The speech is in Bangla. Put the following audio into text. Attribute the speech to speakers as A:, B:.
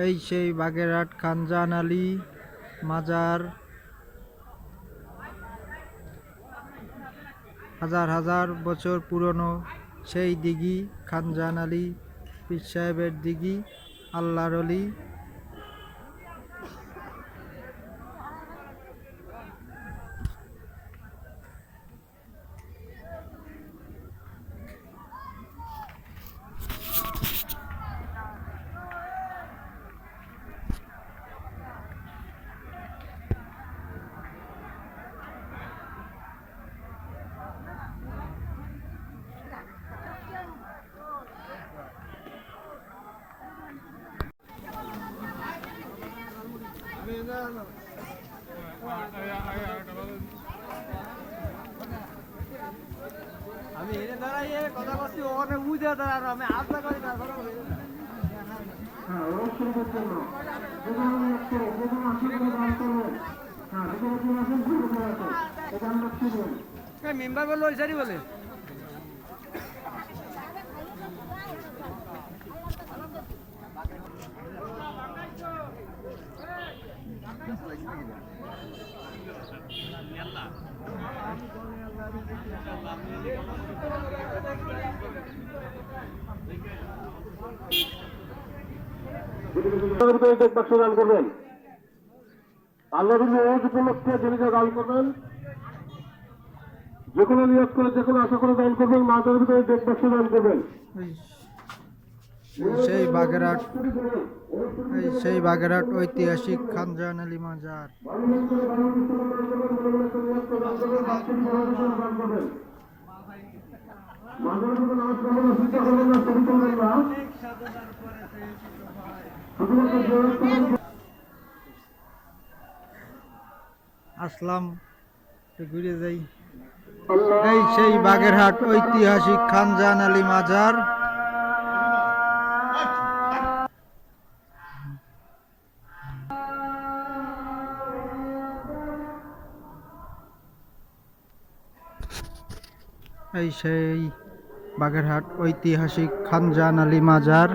A: এই সেই বাগেরহাট খানজাহান আলী মাজার। হাজার হাজার বছর পুরনো সেই দিঘি খানজাহান আলী পীর সাহেবের দিঘি, আল্লাহর অলি।
B: আমি এনে দাঁড়াইয়ে কথা বলছি, ওখানে বুঝে দাঁড়ানো, আমি আশা করি না। মেম্বার বললো ওই সারি বলে
C: বাক্স দান করবেন। আল্লাহ উপলক্ষে যিনি দান করবেন, যে কোনো নিয়োগ করে যে কোনো আশা করে দান করবেন, মাঝের ভিতরে ডেক বাক্স দান করবেন।
A: সেই বাগেরহাট ঐতিহাসিক খানজাহান আলী মাজার। আসলাম, ঘুরে যাই। এই সেই বাগেরহাট ঐতিহাসিক খানজাহান আলী মাজার। এই সেই বাগেরহাট ঐতিহাসিক খানজাহান আলী মাজার।